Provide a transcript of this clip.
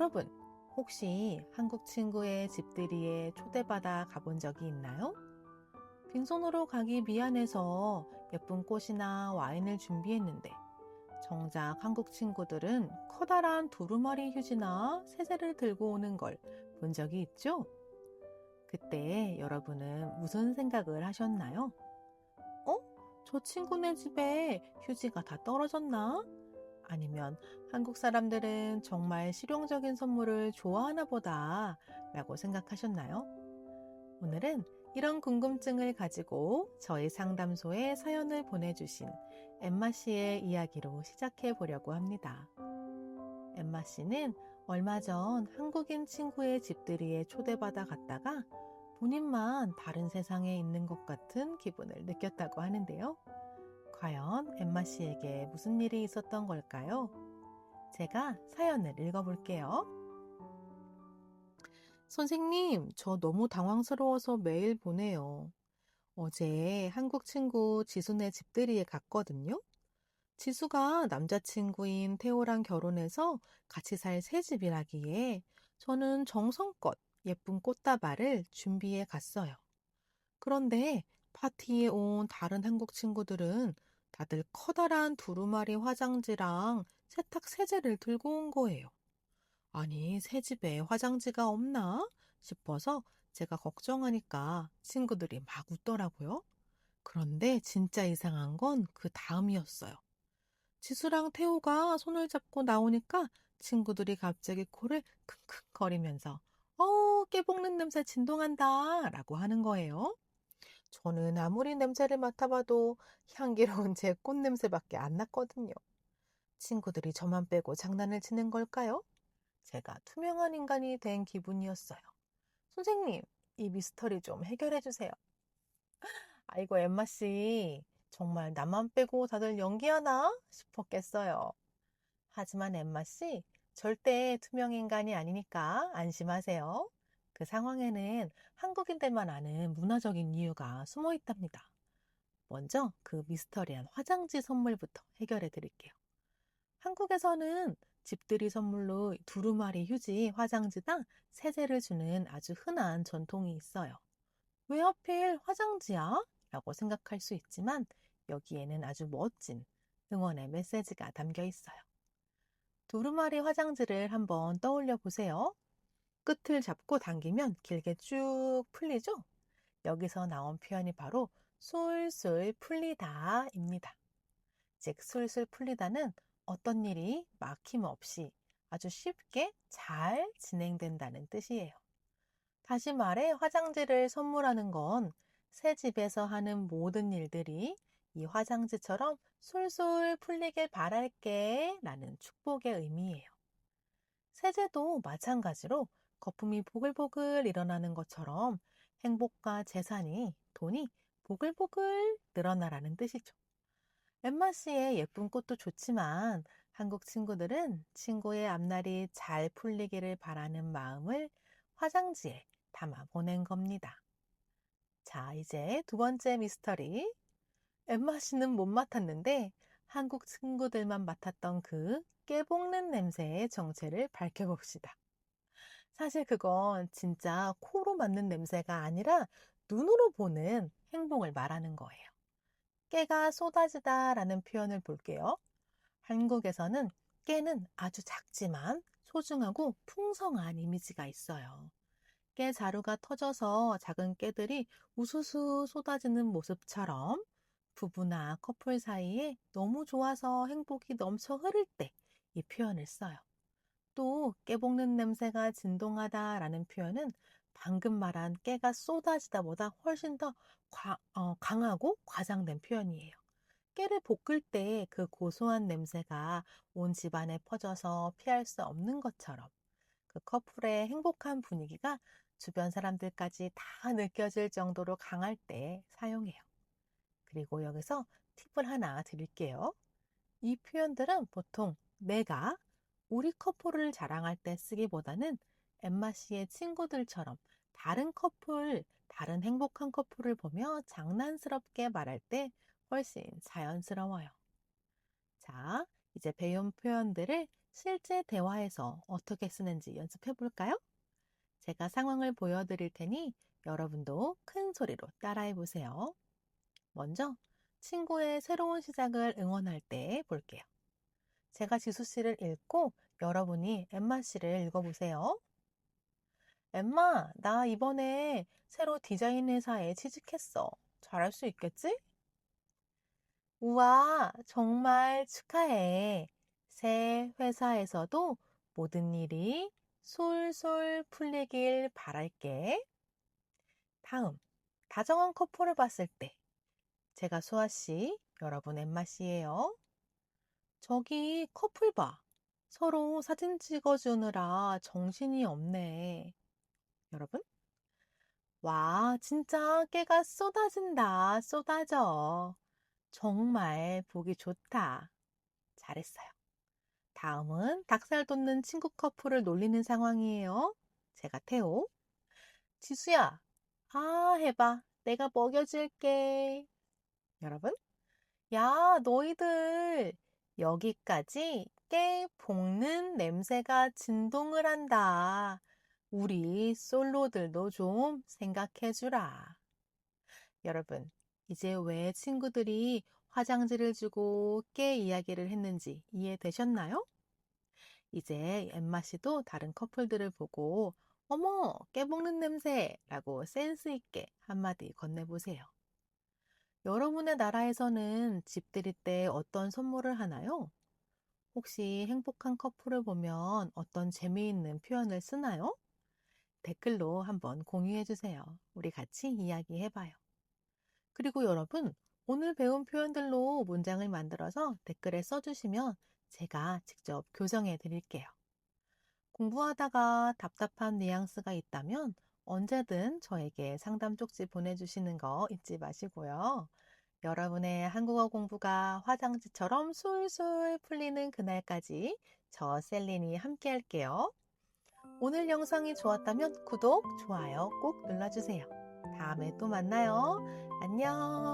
여러분, 혹시 한국 친구의 집들이에 초대받아 가본 적이 있나요? 빈손으로 가기 미안해서 예쁜 꽃이나 와인을 준비했는데 정작 한국 친구들은 커다란 두루마리 휴지나 세제를 들고 오는 걸 본 적이 있죠? 그때 여러분은 무슨 생각을 하셨나요? 어? 저 친구네 집에 휴지가 다 떨어졌나? 아니면 한국 사람들은 정말 실용적인 선물을 좋아하나 보다 라고 생각하셨나요? 오늘은 이런 궁금증을 가지고 저희 상담소에 사연을 보내주신 엠마 씨의 이야기로 시작해 보려고 합니다. 엠마 씨는 얼마 전 한국인 친구의 집들이에 초대받아 갔다가 본인만 다른 세상에 있는 것 같은 기분을 느꼈다고 하는데요. 과연 엠마 씨에게 무슨 일이 있었던 걸까요? 제가 사연을 읽어볼게요. 선생님, 저 너무 당황스러워서 메일 보내요. 어제 한국 친구 지수네 집들이에 갔거든요. 지수가 남자친구인 태호랑 결혼해서 같이 살 새 집이라기에 저는 정성껏 예쁜 꽃다발을 준비해 갔어요. 그런데 파티에 온 다른 한국 친구들은 다들 커다란 두루마리 화장지랑 세탁 세제를 들고 온 거예요. 아니, 새 집에 화장지가 없나 싶어서 제가 걱정하니까 친구들이 막 웃더라고요. 그런데 진짜 이상한 건 그 다음이었어요. 지수랑 태호가 손을 잡고 나오니까 친구들이 갑자기 코를 킁킁거리면서 깨볶는 냄새 진동한다 라고 하는 거예요. 저는 아무리 냄새를 맡아봐도 향기로운 제 꽃냄새밖에 안 났거든요. 친구들이 저만 빼고 장난을 치는 걸까요? 제가 투명한 인간이 된 기분이었어요. 선생님, 이 미스터리 좀 해결해 주세요. 아이고, 엠마 씨, 정말 나만 빼고 다들 연기하나 싶었겠어요. 하지만 엠마 씨, 절대 투명 인간이 아니니까 안심하세요. 그 상황에는 한국인들만 아는 문화적인 이유가 숨어 있답니다. 먼저 그 미스터리한 화장지 선물부터 해결해 드릴게요. 한국에서는 집들이 선물로 두루마리 휴지, 화장지당 세제를 주는 아주 흔한 전통이 있어요. 왜 하필 화장지야? 라고 생각할 수 있지만 여기에는 아주 멋진 응원의 메시지가 담겨 있어요. 두루마리 화장지를 한번 떠올려 보세요. 끝을 잡고 당기면 길게 쭉 풀리죠? 여기서 나온 표현이 바로 술술 풀리다입니다. 즉, 술술 풀리다는 어떤 일이 막힘없이 아주 쉽게 잘 진행된다는 뜻이에요. 다시 말해 화장지를 선물하는 건 새 집에서 하는 모든 일들이 이 화장지처럼 술술 풀리길 바랄게 라는 축복의 의미예요. 세제도 마찬가지로 거품이 보글보글 일어나는 것처럼 행복과 재산이, 돈이 보글보글 늘어나라는 뜻이죠. 엠마 씨의 예쁜 꽃도 좋지만 한국 친구들은 친구의 앞날이 잘 풀리기를 바라는 마음을 화장지에 담아 보낸 겁니다. 자, 이제 두 번째 미스터리. 엠마 씨는 못 맡았는데 한국 친구들만 맡았던 그 깨볶는 냄새의 정체를 밝혀봅시다. 사실 그건 진짜 코로 맡는 냄새가 아니라 눈으로 보는 행복을 말하는 거예요. 깨가 쏟아지다라는 표현을 볼게요. 한국에서는 깨는 아주 작지만 소중하고 풍성한 이미지가 있어요. 깨 자루가 터져서 작은 깨들이 우수수 쏟아지는 모습처럼 부부나 커플 사이에 너무 좋아서 행복이 넘쳐 흐를 때 이 표현을 써요. 또 깨볶는 냄새가 진동하다라는 표현은 방금 말한 깨가 쏟아지다보다 훨씬 더 강하고 과장된 표현이에요. 깨를 볶을 때 그 고소한 냄새가 온 집안에 퍼져서 피할 수 없는 것처럼 그 커플의 행복한 분위기가 주변 사람들까지 다 느껴질 정도로 강할 때 사용해요. 그리고 여기서 팁을 하나 드릴게요. 이 표현들은 보통 내가 우리 커플을 자랑할 때 쓰기보다는 엠마 씨의 친구들처럼 다른 커플, 다른 행복한 커플을 보며 장난스럽게 말할 때 훨씬 자연스러워요. 자, 이제 배운 표현들을 실제 대화에서 어떻게 쓰는지 연습해 볼까요? 제가 상황을 보여드릴 테니 여러분도 큰 소리로 따라해 보세요. 먼저 친구의 새로운 시작을 응원할 때 볼게요. 제가 지수 씨를 읽고 여러분이 엠마 씨를 읽어보세요. 엠마, 나 이번에 새로 디자인 회사에 취직했어. 잘할 수 있겠지? 우와, 정말 축하해. 새 회사에서도 모든 일이 솔솔 풀리길 바랄게. 다음, 다정한 커플을 봤을 때. 제가 수아 씨, 여러분 엠마 씨예요. 저기 커플 봐. 서로 사진 찍어주느라 정신이 없네. 여러분? 와, 진짜 깨가 쏟아진다, 쏟아져. 정말 보기 좋다. 잘했어요. 다음은 닭살 돋는 친구 커플을 놀리는 상황이에요. 제가 태호. 지수야, 해봐. 내가 먹여줄게. 여러분? 야, 너희들. 여기까지 깨 볶는 냄새가 진동을 한다. 우리 솔로들도 좀 생각해주라. 여러분, 이제 왜 친구들이 화장지를 주고 깨 이야기를 했는지 이해되셨나요? 이제 엠마 씨도 다른 커플들을 보고 어머, 깨 먹는 냄새! 라고 센스 있게 한마디 건네보세요. 여러분의 나라에서는 집들이 때 어떤 선물을 하나요? 혹시 행복한 커플을 보면 어떤 재미있는 표현을 쓰나요? 댓글로 한번 공유해주세요. 우리 같이 이야기해봐요. 그리고 여러분, 오늘 배운 표현들로 문장을 만들어서 댓글에 써주시면 제가 직접 교정해 드릴게요. 공부하다가 답답한 뉘앙스가 있다면 언제든 저에게 상담 쪽지 보내주시는 거 잊지 마시고요. 여러분의 한국어 공부가 화장지처럼 술술 풀리는 그날까지 저 셀린이 함께 할게요. 오늘 영상이 좋았다면 구독, 좋아요 꼭 눌러주세요. 다음에 또 만나요. 안녕.